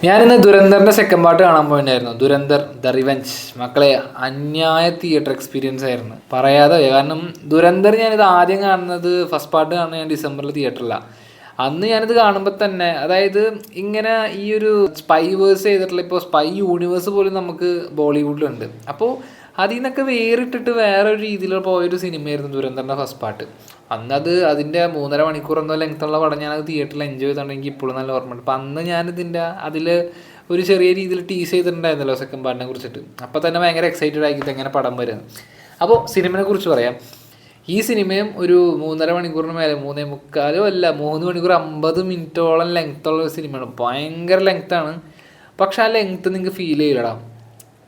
ഞാനിന്ന് ദുരന്തറിൻ്റെ second part കാണാൻ പോയിട്ടുണ്ടായിരുന്നു. Dhurandhar the revenge. മക്കളെ, അന്യായ തിയേറ്റർ എക്സ്പീരിയൻസ് ആയിരുന്നു, പറയാതെ വയ്യ. കാരണം ദുരന്തർ ഞാനിത് ആദ്യം കാണുന്നത്, ഫസ്റ്റ് പാർട്ട് കാണുന്നത് ഞാൻ ഡിസംബറിൽ തിയേറ്ററിലാണ്. അന്ന് ഞാനിത് കാണുമ്പോൾ തന്നെ, അതായത് ഇങ്ങനെ ഈ ഒരു സ്പൈ വേഴ്സ് ചെയ്തിട്ടുള്ള, ഇപ്പോൾ സ്പൈ യൂണിവേഴ്സ് പോലും നമുക്ക് ബോളിവുഡിലുണ്ട്. അപ്പോൾ അതിൽ നിന്നൊക്കെ വേറിട്ടിട്ട് വേറൊരു രീതിയിൽ പോയൊരു സിനിമയായിരുന്നു ദുരന്തറിൻ്റെ ഫസ്റ്റ് പാർട്ട്. അന്നത് അതിൻ്റെ 3.5 മണിക്കൂർ എന്തോ ലെങ്ത്തുള്ള പടം ഞാനത് തിയേറ്ററിൽ എൻജോയ് ചെയ്തിട്ടുണ്ടെങ്കിൽ എനിക്ക് ഇപ്പോഴും നല്ല ഓർമ്മയുണ്ട്. അപ്പം അന്ന് ഞാനിതിൻ്റെ അതിൽ ഒരു ചെറിയ രീതിയിൽ ടീസ് ചെയ്തിട്ടുണ്ടായിരുന്നല്ലോ സെക്കൻഡ് പാർട്ടിനെ കുറിച്ചിട്ട്. അപ്പോൾ തന്നെ ഭയങ്കര എക്സൈറ്റഡ് ആക്കിയിട്ട് എങ്ങനെ പടം വരുന്നത്. അപ്പോൾ സിനിമയെ കുറിച്ച് പറയാം. ഈ സിനിമയും ഒരു 3.5 മണിക്കൂറിന് മേലെ, 3.75 അല്ല, 3 മണിക്കൂർ 50 മിനിറ്റോളം ലെങ്ത്തുള്ള ഒരു സിനിമയാണ്. ഭയങ്കര ലെങ്ത്താണ്. പക്ഷെ ആ ലെങ്ത്ത് നിങ്ങൾക്ക് ഫീൽ ചെയ്യില്ലടാ.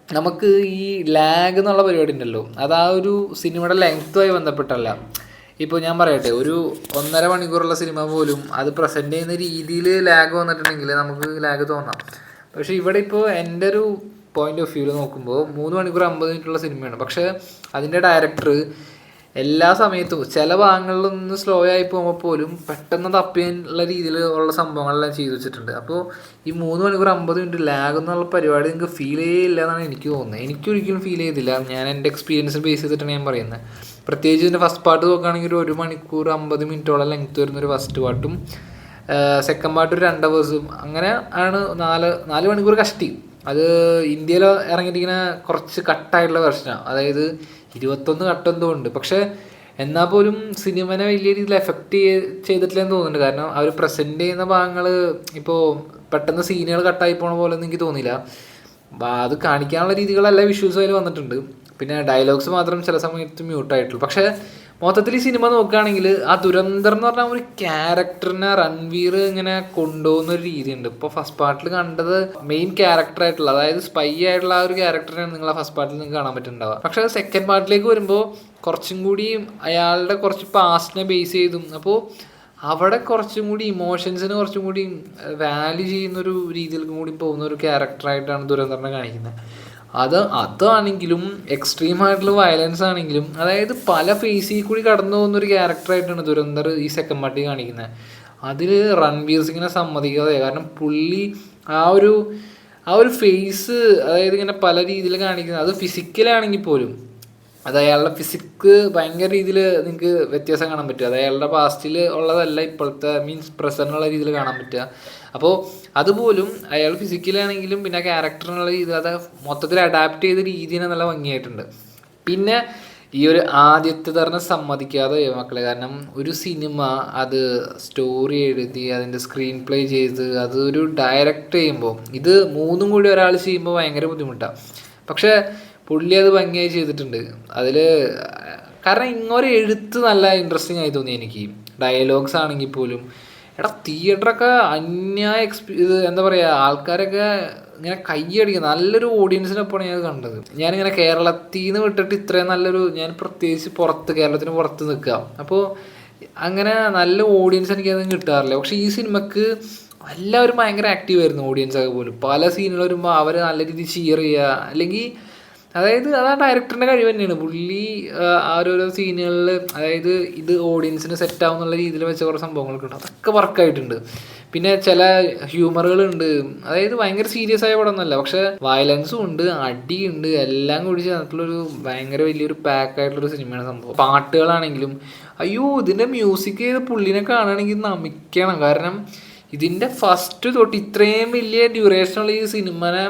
നമുക്ക് ഈ ലാഗ് എന്നുള്ള പരിപാടി ഉണ്ടല്ലോ, അത് ആ ഒരു സിനിമയുടെ ലെങ്ത്തുമായി ബന്ധപ്പെട്ടല്ല. ഇപ്പോൾ ഞാൻ പറയട്ടെ, ഒരു 1.5 മണിക്കൂറുള്ള സിനിമ പോലും അത് പ്രസൻറ്റ് ചെയ്യുന്ന രീതിയിൽ ലാഗ് വന്നിട്ടുണ്ടെങ്കിൽ നമുക്ക് ലാഗ് തോന്നാം. പക്ഷേ ഇവിടെ ഇപ്പോൾ എൻ്റെ ഒരു പോയിൻ്റ് ഓഫ് വ്യൂവിൽ നോക്കുമ്പോൾ 3 മണിക്കൂർ 50 മിനിറ്റുള്ള സിനിമയാണ്. പക്ഷേ അതിൻ്റെ ഡയറക്ടർ എല്ലാ സമയത്തും ചില ഭാഗങ്ങളിലൊന്ന് സ്ലോ ആയി പോകുമ്പോൾ പോലും പെട്ടെന്ന് തപ്പിയുള്ള രീതിയിൽ ഉള്ള സംഭവങ്ങളെല്ലാം ചെയ്തു വെച്ചിട്ടുണ്ട്. അപ്പോൾ ഈ 3 മണിക്കൂർ 50 മിനിറ്റ് ലാഗ് എന്നുള്ള പരിപാടി നിങ്ങൾക്ക് ഫീൽ ചെയ്യില്ല എന്നാണ് എനിക്ക് തോന്നുന്നത്. എനിക്കൊരിക്കലും ഫീൽ ചെയ്തില്ല. ഞാൻ എൻ്റെ എക്സ്പീരിയൻസ് ബേസ് ചെയ്തിട്ടാണ് ഞാൻ പറയുന്നത്. പ്രത്യേകിച്ച് ഇതിൻ്റെ ഫസ്റ്റ് പാർട്ട് നോക്കുകയാണെങ്കിൽ ഒരു 1 മണിക്കൂർ 50 മിനിറ്റോളം ലെങ്ത്ത് വരുന്നൊരു ഫസ്റ്റ് പാർട്ടും സെക്കൻഡ് പാർട്ട് ഒരു 2 hours അങ്ങനെ ആണ്. 4 മണിക്കൂർ കഷ്ടി. അത് ഇന്ത്യയിൽ ഇറങ്ങിയിട്ടിങ്ങനെ കുറച്ച് കട്ടായിട്ടുള്ള വെർഷനാണ്. അതായത് 21 കട്ട് എന്തോ ഉണ്ട്. പക്ഷേ എന്നാൽ പോലും സിനിമനെ വലിയ രീതിയിൽ എഫക്റ്റ് ചെയ്തിട്ടില്ലെന്ന് തോന്നുന്നുണ്ട്. കാരണം അവർ പ്രസൻറ്റ് ചെയ്യുന്ന ഭാഗങ്ങൾ ഇപ്പോൾ പെട്ടെന്ന് സീനുകൾ കട്ടായി പോണ പോലെ ഒന്നും എനിക്ക് തോന്നിയില്ല. അത് കാണിക്കാനുള്ള രീതികളല്ല വിഷ്വൽസ് അതിൽ വന്നിട്ടുണ്ട്. പിന്നെ ഡയലോഗ്സ് മാത്രം ചില സമയത്ത് മ്യൂട്ടായിട്ടുള്ളൂ. പക്ഷേ മൊത്തത്തിൽ ഈ സിനിമ നോക്കുകയാണെങ്കിൽ ആ ദുരന്തർ എന്ന് പറഞ്ഞാൽ ഒരു ക്യാരക്ടറിനെ രൺവീർ ഇങ്ങനെ കൊണ്ടുപോകുന്ന ഒരു രീതിയുണ്ട്. ഇപ്പോൾ ഫസ്റ്റ് പാർട്ടിൽ കണ്ടത് മെയിൻ ക്യാരക്ടറായിട്ടുള്ള, അതായത് സ്പൈ ആയിട്ടുള്ള ആ ഒരു ക്യാരക്ടറിനാണ് നിങ്ങൾ ആ ഫസ്റ്റ് പാർട്ടിൽ നിങ്ങൾക്ക് കാണാൻ പറ്റുന്നുണ്ടാവുക. പക്ഷേ സെക്കൻഡ് പാർട്ടിലേക്ക് വരുമ്പോൾ കുറച്ചും കൂടി അയാളുടെ കുറച്ച് പാസ്റ്റിനെ ബേസ് ചെയ്തും, അപ്പോൾ അവിടെ കുറച്ചും കൂടി ഇമോഷൻസിന് കുറച്ചും കൂടി വാല്യൂ ചെയ്യുന്നൊരു രീതിയിൽ കൂടി പോകുന്ന ഒരു ക്യാരക്ടറായിട്ടാണ് ദുരന്തറിനെ കാണിക്കുന്നത്. അതാണെങ്കിലും എക്സ്ട്രീം ആയിട്ടുള്ള വയലൻസ് ആണെങ്കിലും, അതായത് പല ഫേസിൽ കൂടി കടന്നു പോകുന്ന ഒരു ക്യാരക്ടറായിട്ടാണ് ദുരന്തർ ഈ സെക്കൻഡ് പാർട്ടിൽ കാണിക്കുന്നത്. അതിൽ രൺവീർ സിങ്ങിനെ സമ്മതിക്കാതെ, കാരണം പുള്ളി ആ ഒരു ഫേസ്, അതായത് ഇങ്ങനെ പല രീതിയിൽ കാണിക്കുന്നത്, അത് ഫിസിക്കലാണെങ്കിൽ പോലും അത് അയാളുടെ ഫിസിക്ക് ഭയങ്കര രീതിയിൽ നിങ്ങൾക്ക് വ്യത്യാസം കാണാൻ പറ്റുക. അത് അയാളുടെ പാസ്റ്റിൽ ഉള്ളതല്ല ഇപ്പോഴത്തെ മീൻസ് പ്രസന്റുള്ള രീതിയിൽ കാണാൻ പറ്റുക. അപ്പോൾ അതുപോലും അയാൾ ഫിസിക്കലാണെങ്കിലും പിന്നെ ക്യാരക്ടറിനുള്ള രീതി, അത് മൊത്തത്തിൽ അഡാപ്റ്റ് ചെയ്ത രീതിനെ നല്ല ഭംഗിയായിട്ടുണ്ട്. പിന്നെ ഈ ഒരു ആദ്യത്തെ തരണം സമ്മതിക്കാതെ മക്കളെ. കാരണം ഒരു സിനിമ അത് സ്റ്റോറി എഴുതി അതിൻ്റെ സ്ക്രീൻ പ്ലേ ചെയ്ത് അത് ഒരു ഡയറക്റ്റ് ചെയ്യുമ്പോൾ, ഇത് മൂന്നും കൂടി ഒരാൾ ചെയ്യുമ്പോൾ ഭയങ്കര ബുദ്ധിമുട്ടാണ്. പക്ഷേ പുള്ളി അത് ഭംഗിയായി ചെയ്തിട്ടുണ്ട് അതിൽ. കാരണം ഇങ്ങോട്ട് എഴുത്ത് നല്ല ഇൻട്രസ്റ്റിംഗ് ആയി തോന്നി എനിക്ക്. ഡയലോഗ്സ് ആണെങ്കിൽ പോലും തിയേറ്ററൊക്കെ ഇത് എന്താ പറയുക, ആൾക്കാരൊക്കെ ഇങ്ങനെ കയ്യടിക്കുക. നല്ലൊരു ഓഡിയൻസിനൊപ്പമാണ് ഞാൻ കണ്ടത്. ഞാനിങ്ങനെ കേരളത്തിൽ നിന്ന് വിട്ടിട്ട് ഇത്രയും നല്ലൊരു, ഞാൻ പ്രത്യേകിച്ച് കേരളത്തിന് പുറത്ത് നിൽക്കുക. അപ്പോൾ അങ്ങനെ നല്ല ഓഡിയൻസ് എനിക്കതൊന്നും കിട്ടാറില്ല. പക്ഷേ ഈ സിനിമക്ക് എല്ലാവരും ഭയങ്കര ആക്റ്റീവ് ആയിരുന്നു. ഓഡിയൻസൊക്കെ പോലും പല സീനുകൾ വരുമ്പോൾ അവർ നല്ല രീതിയിൽ ചിയർ ചെയ്യുക, അല്ലെങ്കിൽ അതായത് അത് ആ ഡയറക്ടറിൻ്റെ കഴിവ് തന്നെയാണ്. പുള്ളി ഓരോരോ സീനുകളിൽ, അതായത് ഇത് ഓഡിയൻസിന് സെറ്റാവും എന്നുള്ള രീതിയിൽ വെച്ച കുറേ സംഭവങ്ങളൊക്കെ ഉണ്ട്. അതൊക്കെ വർക്കായിട്ടുണ്ട്. പിന്നെ ചില ഹ്യൂമറുകളുണ്ട്. അതായത് ഭയങ്കര സീരിയസ് ആയ പടമൊന്നുമല്ല, പക്ഷെ വയലൻസും ഉണ്ട്, അടിയുണ്ട്, എല്ലാം കൂടി ചേർന്നിട്ടുള്ളൊരു ഭയങ്കര വലിയൊരു പാക്കായിട്ടുള്ളൊരു സിനിമയാണ് സംഭവം. പാട്ടുകളാണെങ്കിലും അയ്യോ, ഇതിൻ്റെ മ്യൂസിക് ചെയ്ത് പുള്ളിനെ കാണുകയാണെങ്കിൽ നമിക്കണം. കാരണം ഇതിൻ്റെ ഫസ്റ്റ് തൊട്ട് ഇത്രയും വലിയ ഡ്യൂറേഷനുള്ള ഈ സിനിമനെ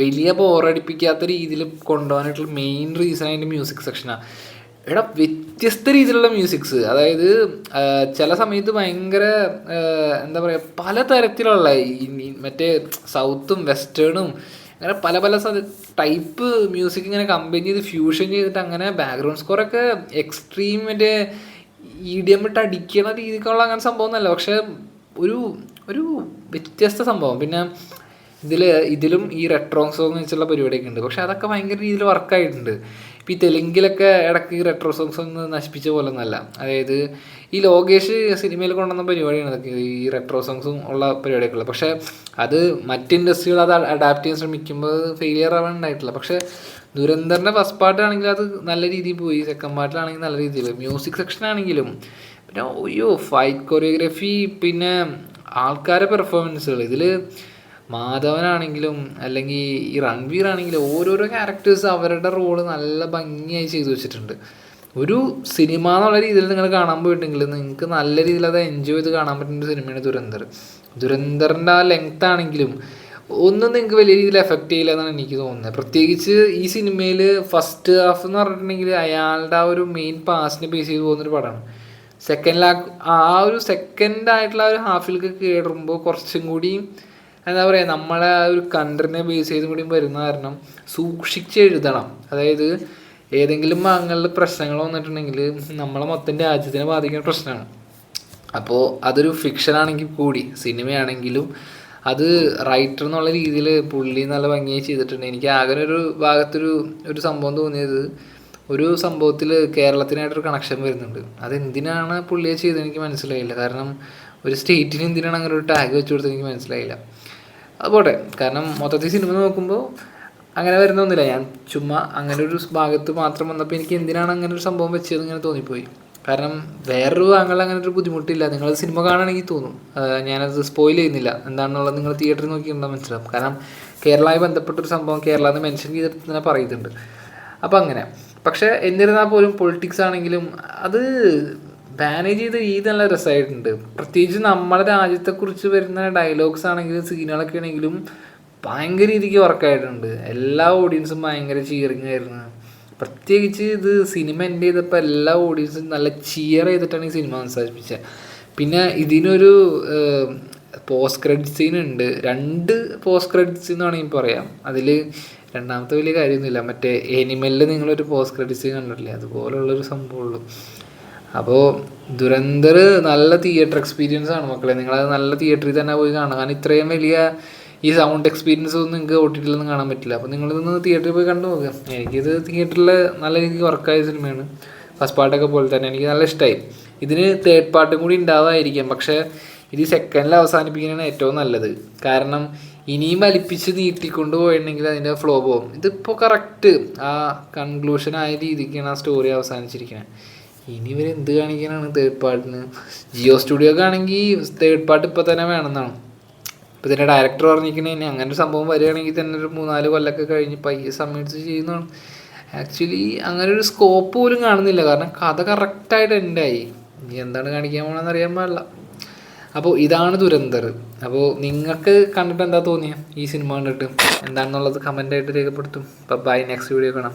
വലിയ ബോറടിപ്പിക്കാത്ത രീതിയിൽ കൊണ്ടുപോകാനായിട്ടുള്ള മെയിൻ റീസൺ അതിൻ്റെ മ്യൂസിക് സെക്ഷനാണ്. വ്യത്യസ്ത രീതിയിലുള്ള മ്യൂസിക്സ്, അതായത് ചില സമയത്ത് ഭയങ്കര എന്താ പറയുക, പലതരത്തിലുള്ള മറ്റേ സൗത്തും വെസ്റ്റേണും അങ്ങനെ പല പല ടൈപ്പ് മ്യൂസിക് ഇങ്ങനെ കമ്പൈൻ ചെയ്ത് ഫ്യൂഷൻ ചെയ്തിട്ട് അങ്ങനെ ബാക്ക്ഗ്രൗണ്ട് സ്കോറൊക്കെ എക്സ്ട്രീം മറ്റേ EDM ഇട്ട് അടിക്കുന്ന രീതിക്കുള്ള അങ്ങനെ സംഭവം ഒന്നുമല്ല. പക്ഷെ ഒരു വ്യത്യസ്ത സംഭവം. പിന്നെ ഇതിലും ഈ റെട്രോ സോങ് വെച്ചുള്ള പരിപാടിയൊക്കെ ഉണ്ട്. പക്ഷെ അതൊക്കെ ഭയങ്കര രീതിയിൽ വർക്കായിട്ടുണ്ട്. ഇപ്പോൾ ഈ തെലുങ്കിലൊക്കെ ഇടയ്ക്ക് ഈ റെട്രോ സോങ്സ് ഒന്ന് നശിപ്പിച്ച പോലെ ഒന്നല്ല. അതായത് ഈ ലോകേഷ് സിനിമയിൽ കൊണ്ടുവന്ന പരിപാടിയാണ് അതൊക്കെ, ഈ റെട്രോ സോങ്സും ഉള്ള പരിപാടിയൊക്കെ ഉള്ളത്. പക്ഷേ അത് മറ്റ് ഇൻഡസ്ട്രികൾ അത് അഡാപ്റ്റ് ചെയ്യാൻ ശ്രമിക്കുമ്പോൾ ഫെയിലിയർ ആവാൻ ഉണ്ടായിട്ടില്ല. പക്ഷേ ദുരന്തറിൻ്റെ ഫസ്റ്റ് പാർട്ടാണെങ്കിൽ അത് നല്ല രീതിയിൽ പോയി, സെക്കൻഡ് പാർട്ടിലാണെങ്കിൽ നല്ല രീതിയിൽ, മ്യൂസിക് സെക്ഷൻ ആണെങ്കിലും പിന്നെ ഫൈറ്റ് കൊറിയോഗ്രാഫി, പിന്നെ ആൾക്കാരുടെ പെർഫോമൻസുകൾ, ഇതിൽ മാധവനാണെങ്കിലും അല്ലെങ്കിൽ ഈ രൺവീർ ആണെങ്കിലും ഓരോരോ ക്യാരക്ടേഴ്സ് അവരുടെ റോള് നല്ല ഭംഗിയായി ചെയ്തു വെച്ചിട്ടുണ്ട്. ഒരു സിനിമ എന്നുള്ള രീതിയിൽ നിങ്ങൾ കാണാൻ പോയിട്ടുണ്ടെങ്കിൽ നിങ്ങൾക്ക് നല്ല രീതിയിൽ അത് എൻജോയ് ചെയ്ത് കാണാൻ പറ്റുന്ന ഒരു സിനിമയാണ് ദുരന്തർ. ദുരന്തറിൻ്റെ ആ ലെങ്ത് ആണെങ്കിലും ഒന്നും നിങ്ങൾക്ക് വലിയ രീതിയിൽ എഫക്റ്റ് ചെയ്യില്ല എന്നാണ് എനിക്ക് തോന്നുന്നത്. പ്രത്യേകിച്ച് ഈ സിനിമയിൽ ഫസ്റ്റ് ഹാഫ് എന്ന് പറഞ്ഞിട്ടുണ്ടെങ്കിൽ അയാളുടെ ആ ഒരു മെയിൻ പാസ്റ്റിനെ ബേസ് ചെയ്ത് പോകുന്നൊരു പടമാണ്. ആ ഒരു സെക്കൻഡ് ആയിട്ടുള്ള ഒരു ഹാഫിലേക്ക് കയറുമ്പോൾ കുറച്ചും കൂടി എന്താ പറയുക, നമ്മളെ ആ ഒരു കണ്ടറിനെ ബേസ് ചെയ്തും കൂടി വരുന്ന കാരണം സൂക്ഷിച്ച് എഴുതണം. അതായത് ഏതെങ്കിലും ഭാഗങ്ങളിൽ പ്രശ്നങ്ങൾ വന്നിട്ടുണ്ടെങ്കിൽ നമ്മളെ മൊത്തം രാജ്യത്തിനെ ബാധിക്കുന്ന പ്രശ്നമാണ്. അപ്പോൾ അതൊരു ഫിക്ഷൻ ആണെങ്കിൽ കൂടി സിനിമയാണെങ്കിലും അത് റൈറ്റർ എന്നുള്ള രീതിയിൽ പുള്ളി നല്ല ഭംഗിയായി ചെയ്തിട്ടുണ്ട്. എനിക്ക് ആകെ ഒരു ഭാഗത്തൊരു സംഭവം തോന്നിയത്, ഒരു സംഭവത്തിൽ കേരളത്തിനായിട്ടൊരു കണക്ഷൻ വരുന്നുണ്ട്. അതെന്തിനാണ് പുള്ളിയെ ചെയ്തത് എനിക്ക് മനസ്സിലായില്ല. കാരണം ഒരു സ്റ്റേറ്റിന് എന്തിനാണ് അങ്ങനെ ഒരു ടാഗ് വെച്ച് കൊടുത്തത് എനിക്ക് മനസ്സിലായില്ല. അതുപോട്ടെ, കാരണം മൊത്തത്തിൽ സിനിമ നോക്കുമ്പോൾ അങ്ങനെ വരുന്നൊന്നുമില്ല. ഞാൻ ചുമ്മാ അങ്ങനെ ഒരു ഭാഗത്ത് മാത്രം വന്നപ്പോൾ എനിക്ക് എന്തിനാണ് അങ്ങനെ ഒരു സംഭവം വെച്ചതെന്ന് ഇങ്ങനെ തോന്നിപ്പോയി. കാരണം വേറൊരു ആംഗിൾ അങ്ങനെ ഒരു ബുദ്ധിമുട്ടില്ല. നിങ്ങൾ സിനിമ കാണുകയാണെങ്കിൽ തോന്നും. ഞാനത് സ്പോയിൽ ചെയ്യുന്നില്ല, എന്താണെന്നുള്ളത് നിങ്ങൾ തിയേറ്ററിൽ നോക്കിയിട്ടുണ്ടെങ്കിൽ മനസ്സിലാവും. കാരണം കേരളമായി ബന്ധപ്പെട്ടൊരു സംഭവം കേരള എന്ന് മെൻഷൻ ചെയ്തിട്ട് തന്നെ പറയുന്നുണ്ട്. അപ്പോൾ അങ്ങനെ. പക്ഷേ എന്നിരുന്നാൽ പോലും പൊളിറ്റിക്സ് ആണെങ്കിലും അത് മാനേജ് ചെയ്ത രീതി നല്ല രസമായിട്ടുണ്ട്. പ്രത്യേകിച്ച് നമ്മുടെ രാജ്യത്തെക്കുറിച്ച് വരുന്ന ഡയലോഗ്സ് ആണെങ്കിലും സീനുകളൊക്കെ ആണെങ്കിലും ഭയങ്കര രീതിക്ക് വർക്കായിട്ടുണ്ട്. എല്ലാ ഓഡിയൻസും ഭയങ്കര ചിയറിങ് ആയിരുന്നു. പ്രത്യേകിച്ച് ഇത് സിനിമ എൻഡ് ചെയ്തപ്പോൾ എല്ലാ ഓഡിയൻസും നല്ല ചിയർ ചെയ്തിട്ടാണ് ഈ സിനിമ അവസാനിപ്പിച്ചത്. പിന്നെ ഇതിനൊരു പോസ്റ്റ് ക്രെഡിറ്റ് സീൻ ഉണ്ട്. 2 പോസ്റ്റ് ക്രെഡിറ്റ് സീൻ എന്ന് വേണമെങ്കിൽ പറയാം. അതിൽ രണ്ടാമത്തെ വലിയ കാര്യമൊന്നുമില്ല. മറ്റേ എനിമലിൽ നിങ്ങളൊരു പോസ്റ്റ് ക്രെഡിറ്റ് സീൻ കണ്ടിട്ടില്ലേ, അതുപോലുള്ളൊരു സംഭവമുള്ളൂ. അപ്പോൾ ദുരന്തർ നല്ല തിയേറ്റർ എക്സ്പീരിയൻസ് ആണ് മക്കളെ. നിങ്ങളത് നല്ല തിയേറ്ററിൽ തന്നെ പോയി കാണുക. കാരണം ഇത്രയും വലിയ ഈ സൗണ്ട് എക്സ്പീരിയൻസ് ഒന്നും നിങ്ങൾക്ക് OTT-ലൊന്നും കാണാൻ പറ്റില്ല. അപ്പോൾ നിങ്ങളിതൊന്ന് തിയേറ്ററിൽ പോയി കണ്ടു നോക്കുക. എനിക്കിത് തിയേറ്ററിൽ നല്ല രീതിക്ക് വർക്കായ സിനിമയാണ്. ഫസ്റ്റ് പാർട്ടൊക്കെ പോലെ തന്നെ എനിക്ക് നല്ല ഇഷ്ടമായി. ഇതിന് തേർഡ് പാർട്ടും കൂടി ഉണ്ടാവാതിരിക്കാം, പക്ഷേ ഇത് സെക്കൻഡിൽ അവസാനിപ്പിക്കാനാണ് ഏറ്റവും നല്ലത്. കാരണം ഇനിയും വലിപ്പിച്ച് നീട്ടിക്കൊണ്ട് പോയിട്ടുണ്ടെങ്കിൽ അതിൻ്റെ ഫ്ലോ പോകും. ഇതിപ്പോൾ കറക്റ്റ് ആ കൺക്ലൂഷനായ രീതിക്കാണ് ആ സ്റ്റോറി അവസാനിച്ചിരിക്കുന്നത്. ഇനി ഇവർ എന്ത് കാണിക്കാനാണ് തേർഡ് പാർട്ടിന്? ജിയോ സ്റ്റുഡിയോക്ക് ആണെങ്കിൽ തേർഡ് പാർട്ട് ഇപ്പോൾ തന്നെ വേണമെന്നാണ്. ഇപ്പോൾ ഇതിൻ്റെ ഡയറക്ടർ പറഞ്ഞിരിക്കുന്നത് അങ്ങനെ ഒരു സംഭവം വരികയാണെങ്കിൽ തന്നെ ഒരു 3-4 കൊല്ലമൊക്കെ കഴിഞ്ഞ് പയ്യെ സബ്മിറ്റ് ചെയ്യുന്നതാണ്. ആക്ച്വലി അങ്ങനെ ഒരു സ്കോപ്പ് പോലും കാണുന്നില്ല. കാരണം കഥ കറക്റ്റായിട്ട് എൻഡായി. ഇനി എന്താണ് കാണിക്കാൻ പോകണമെന്ന് അറിയാൻ പാടില്ല. അപ്പോൾ ഇതാണ് ദുരന്തർ. അപ്പോൾ നിങ്ങൾക്ക് കണ്ടിട്ട് എന്താ തോന്നിയത് ഈ സിനിമ കണ്ടിട്ട്? എന്താണെന്നുള്ളത് കമൻ്റായിട്ട് രേഖപ്പെടുത്തും. അപ്പോൾ ബൈ, നെക്സ്റ്റ് വീഡിയോ കാണാം.